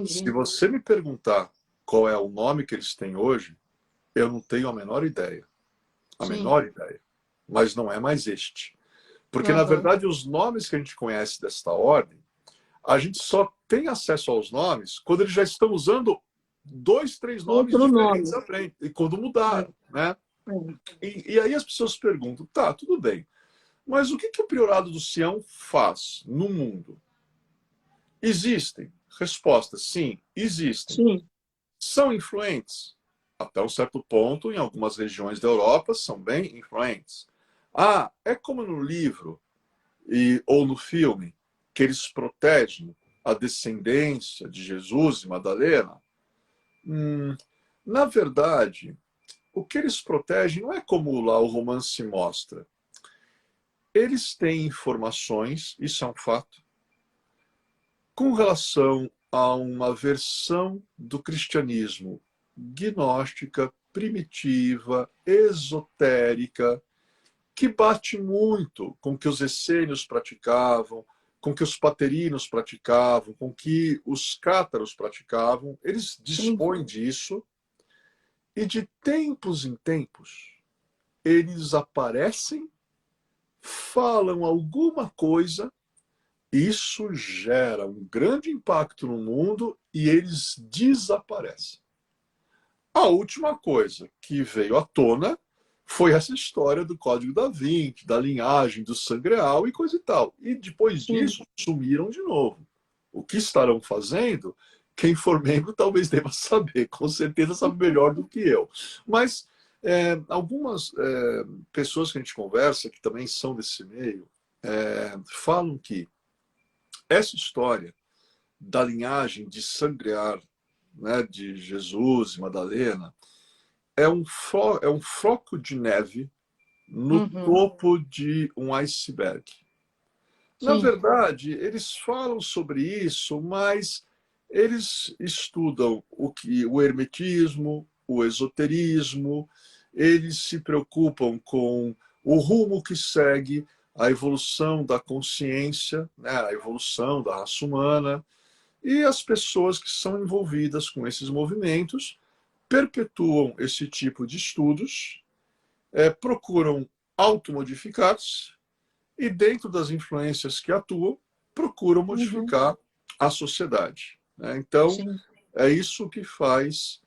Se Entendi. você me perguntar qual é o nome que eles têm hoje, eu não tenho a menor ideia. A Sim. menor ideia. Mas não é mais este. Porque, na Aham. verdade, os nomes que a gente conhece desta ordem, a gente só tem acesso aos nomes quando eles já estão usando 2, 3 nomes Outro diferentes nome. à frente. E quando É, mudaram, né? é. E aí as pessoas perguntam, tá, tudo bem. Mas o que, que o Priorado do Sião faz no mundo? Existem. Resposta, sim, existem. Sim. São influentes? Até um certo ponto, em algumas regiões da Europa, são bem influentes. Ah, é como no livro ou no filme, que eles protegem a descendência de Jesus e Madalena? Na verdade, o que eles protegem não é como lá o romance mostra. Eles têm informações, isso é um fato, com relação a uma versão do cristianismo gnóstica, primitiva, esotérica, que bate muito com o que os essênios praticavam, com o que os paterinos praticavam, com o que os cátaros praticavam. Eles Sim. dispõem disso e de tempos em tempos eles aparecem, falam alguma coisa. Isso gera um grande impacto no mundo e eles desaparecem. A última coisa que veio à tona foi essa história do Código da Vinci, da linhagem do sangreal e coisa e tal. E depois Sim. disso, sumiram de novo. O que estarão fazendo? Quem for membro talvez deva saber, com certeza sabe melhor do que eu. Mas algumas pessoas que a gente conversa, que também são desse meio, falam que essa história da linhagem de sangrear, né, de Jesus e Madalena, é um floco de neve no Uhum. topo de um iceberg. Na Sim. verdade, eles falam sobre isso, mas eles estudam o hermetismo, o esoterismo, eles se preocupam com o rumo que segue a evolução da consciência, né, a evolução da raça humana, e as pessoas que são envolvidas com esses movimentos perpetuam esse tipo de estudos, procuram automodificar-se e, dentro das influências que atuam, procuram Uhum. modificar a sociedade, né? Então, Sim. é isso que faz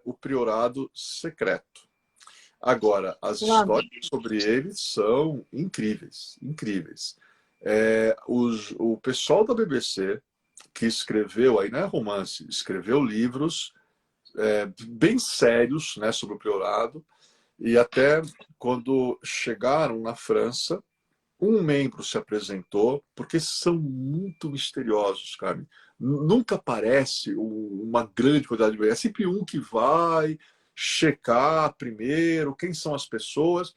o priorado secreto. Agora, as Claro. histórias sobre ele são incríveis, incríveis. O pessoal da BBC, que escreveu, aí não é romance, escreveu livros bem sérios, né, sobre o priorado, e até quando chegaram na França, um membro se apresentou, porque são muito misteriosos, Carmen. Nunca aparece uma grande quantidade de membros. É sempre um que vai checar primeiro quem são as pessoas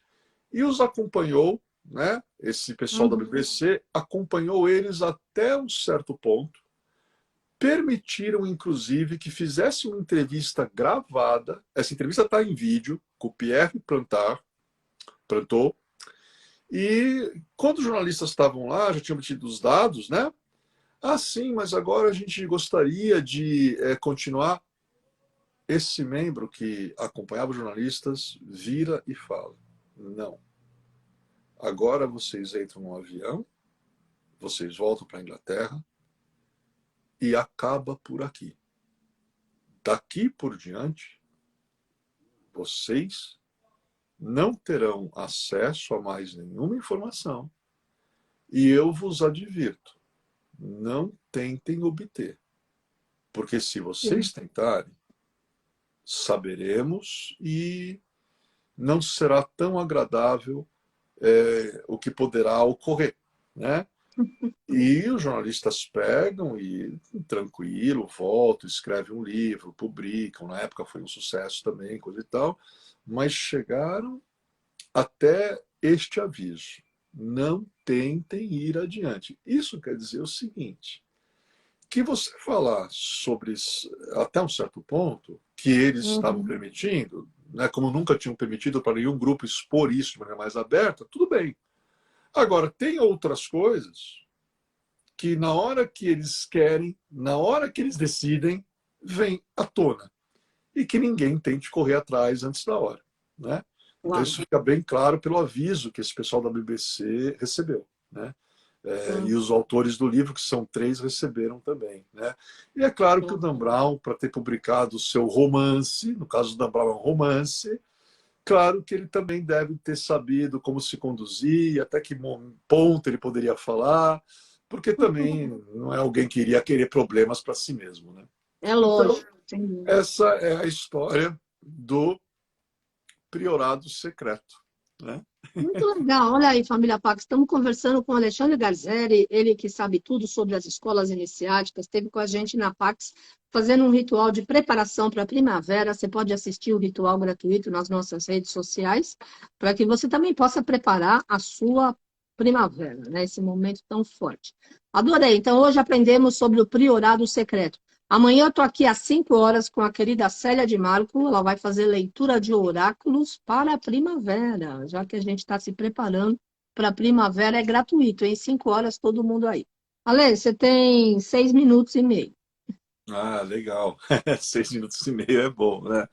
e os acompanhou, né? Esse pessoal da Uhum. BBC acompanhou eles até um certo ponto, permitiram, inclusive, que fizesse uma entrevista gravada. Essa entrevista está em vídeo, com o Pierre Plantot. E quando os jornalistas estavam lá, já tinham obtido os dados, né? Ah, sim, mas agora a gente gostaria de continuar. Esse membro que acompanhava os jornalistas vira e fala: não, agora vocês entram no avião, vocês voltam para a Inglaterra e acaba por aqui. Daqui por diante, vocês não terão acesso a mais nenhuma informação e eu vos advirto, não tentem obter. Porque se Sim. vocês tentarem, saberemos e não será tão agradável o que poderá ocorrer, né? E os jornalistas pegam e, tranquilo, voltam, escrevem um livro, publicam. Na época foi um sucesso também, coisa e tal. Mas chegaram até este aviso: não tentem ir adiante. Isso quer dizer o seguinte: que você falar sobre até um certo ponto que eles estavam Uhum. permitindo, né, como nunca tinham permitido para nenhum grupo expor isso de maneira mais aberta, tudo bem. Agora, tem outras coisas que na hora que eles querem, na hora que eles decidem, vem à tona. E que ninguém tente correr atrás antes da hora, né? Então Claro. isso fica bem claro pelo aviso que esse pessoal da BBC recebeu, né? E Sim, os autores do livro, que são 3, receberam também, né? E é claro que o claro. Dan Brown, para ter publicado o seu romance, no caso do Dan Brown é um romance, claro que ele também deve ter sabido como se conduzir, até que ponto ele poderia falar, porque também não é alguém que iria querer problemas para si mesmo, né? É Então, lógico, sem dúvida. essa é a história do priorado secreto, né? Muito legal. Olha aí, família Pax, estamos conversando com o Alexandre Garzeri, ele que sabe tudo sobre as escolas iniciáticas, esteve com a gente na Pax fazendo um ritual de preparação para a primavera. Você pode assistir o ritual gratuito nas nossas redes sociais, para que você também possa preparar a sua primavera, né? Esse momento tão forte. Adorei. Então, hoje aprendemos sobre o priorado secreto. Amanhã eu estou aqui às 5 horas com a querida Célia de Marco. Ela vai fazer leitura de oráculos para a primavera, já que a gente está se preparando para a primavera, é gratuito. Em 5 horas, todo mundo aí. Ale, você tem 6 minutos e meio. Ah, legal. 6 minutos e meio é bom, né?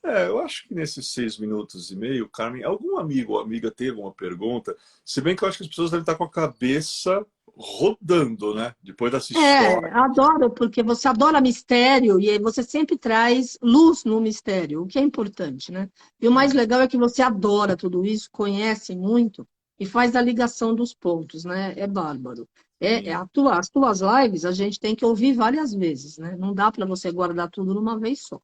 Eu acho que nesses 6 minutos e meio, Carmen, algum amigo ou amiga tem alguma pergunta? Se bem que eu acho que as pessoas devem estar com a cabeça rodando, né? Depois dessa É, história. adoro, porque você adora mistério e aí você sempre traz luz no mistério, o que é importante, né? E o mais legal é que você adora tudo isso, conhece muito e faz a ligação dos pontos, né? É bárbaro. Sim, As tuas lives a gente tem que ouvir várias vezes, né? Não dá para você guardar tudo numa vez só.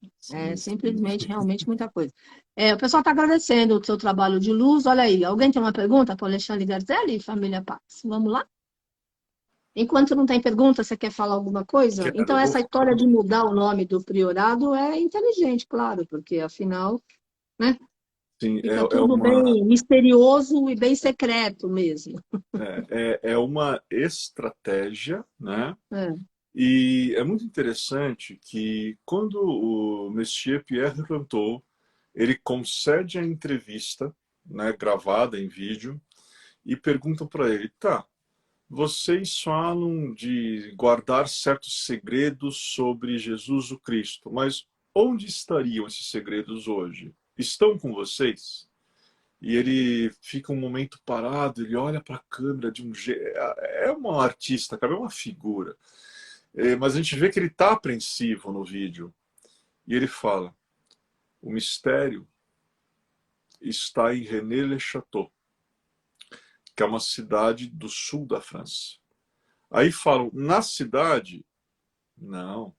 É sim, sim. simplesmente, realmente muita coisa. O pessoal está agradecendo o seu trabalho de luz. Olha aí, alguém tem uma pergunta para o Alexandre Garzelli, família Pax? Vamos lá? Enquanto não tem pergunta, você quer falar alguma coisa? Quero, Então, eu vou essa história de falando. mudar o nome do priorado é inteligente, claro, porque afinal, né, Sim, fica tudo bem misterioso e bem secreto mesmo. é uma estratégia, né? É. E é muito interessante que quando o Monsieur Pierre Rantou, ele concede a entrevista, né, gravada em vídeo, e perguntam para ele: tá, vocês falam de guardar certos segredos sobre Jesus o Cristo, mas onde estariam esses segredos hoje? Estão com vocês? E ele fica um momento parado, ele olha para a câmera de um jeito. É uma artista, cara, é uma figura. Mas a gente vê que ele está apreensivo no vídeo. E ele fala: o mistério está em René-le-Château, que é uma cidade do sul da França. Aí falam: na cidade? Não,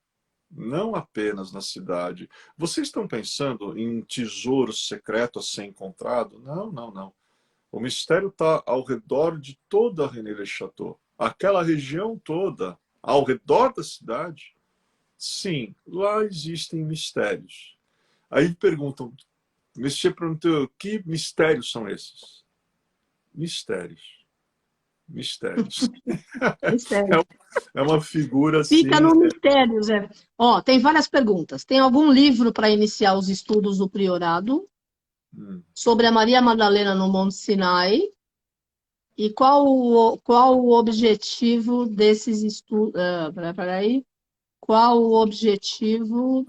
não apenas na cidade. Vocês estão pensando em um tesouro secreto a ser encontrado? Não, não, não. O mistério está ao redor de toda a René-le-Château. Aquela região toda, ao redor da cidade, sim, lá existem mistérios. Aí perguntam, Monsieur perguntou, que mistérios são esses? Mistérios. Mistérios. Mistério. É uma figura Fica assim. no mistério, Zé. Ó, tem várias perguntas. Tem algum livro para iniciar os estudos do priorado? Hum, Sobre a Maria Madalena no Monte Sinai? E qual o objetivo desses estudos? Peraí. Qual o objetivo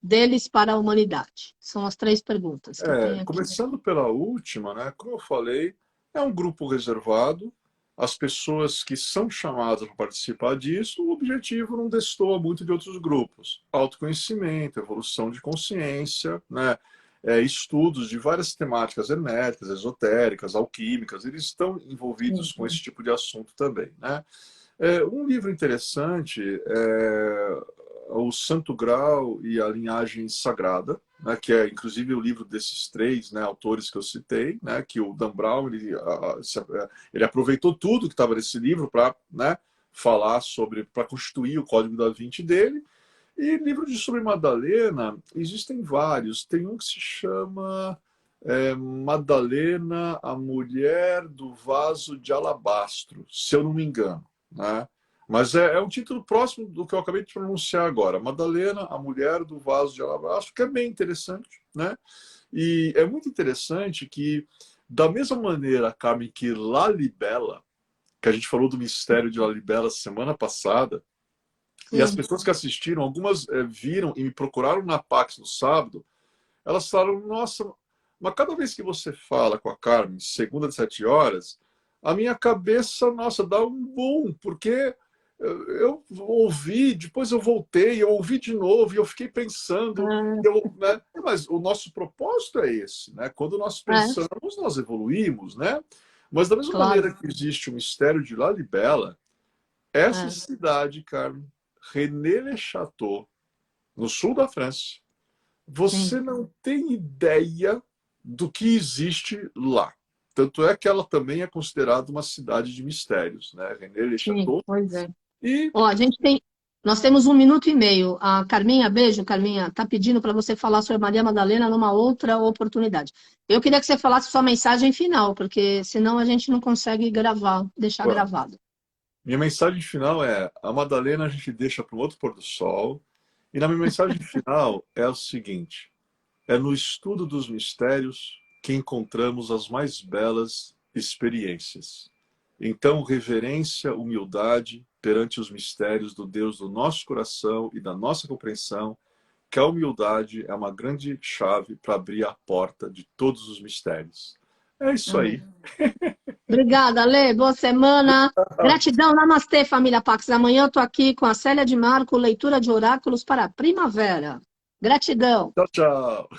deles para a humanidade? São as 3 perguntas que tem aqui. começando pela última, né? Como eu falei, é um grupo reservado. As pessoas que são chamadas para participar disso, o objetivo não destoa muito de outros grupos. Autoconhecimento, evolução de consciência, né? Estudos de várias temáticas herméticas, esotéricas, alquímicas, eles estão envolvidos com esse Uhum. tipo de assunto também, né? Um livro interessante é o Santo Grau e a Linhagem Sagrada, né, que é inclusive o livro desses três, né, autores que eu citei, né, que o Dan Brown ele aproveitou tudo que estava nesse livro para, né, falar sobre, para constituir o Código da Vinci dele. E livro sobre Madalena, existem vários. Tem um que se chama Madalena, a Mulher do Vaso de Alabastro, se eu não me engano, né? Mas é um título próximo do que eu acabei de pronunciar agora. Madalena, a Mulher do Vaso de Alabastro, que é bem interessante, né? E é muito interessante que, da mesma maneira, Carmen, que Lalibela, que a gente falou do mistério de Lalibela semana passada, e as Sim. pessoas que assistiram, algumas viram e me procuraram na Pax no sábado, elas falaram, nossa, mas cada vez que você fala com a Carmen, segunda às 7 horas, a minha cabeça, nossa, dá um boom, porque eu ouvi, depois eu voltei, eu ouvi de novo, e eu fiquei pensando, né? Mas o nosso propósito é esse, né? Quando nós É, pensamos, nós evoluímos, né? Mas da mesma claro. maneira que existe o mistério de Lalibela, essa É, cidade, Carmen, René-le-Château, no sul da França, sim, você não tem ideia do que existe lá. Tanto é que ela também é considerada uma cidade de mistérios, né? sim, René-le-Château. pois é. E, Ó, nós temos 1 minuto e meio. A Carminha, beijo, Carminha, tá pedindo para você falar sobre Maria Madalena numa outra oportunidade. Eu queria que você falasse sua mensagem final, porque senão a gente não consegue gravar, deixar vamos. gravado. Minha mensagem final é: a Madalena a gente deixa para um outro pôr do sol. E na minha mensagem final é o seguinte: é no estudo dos mistérios que encontramos as mais belas experiências. Então, reverência, humildade perante os mistérios do Deus do nosso coração e da nossa compreensão, que a humildade é uma grande chave para abrir a porta de todos os mistérios. É isso aí. Amém. Obrigada, Lê. Boa semana. Gratidão. Namastê, família Pax. Amanhã eu tô aqui com a Célia de Marco, leitura de oráculos para a primavera. Gratidão. Tchau, tchau.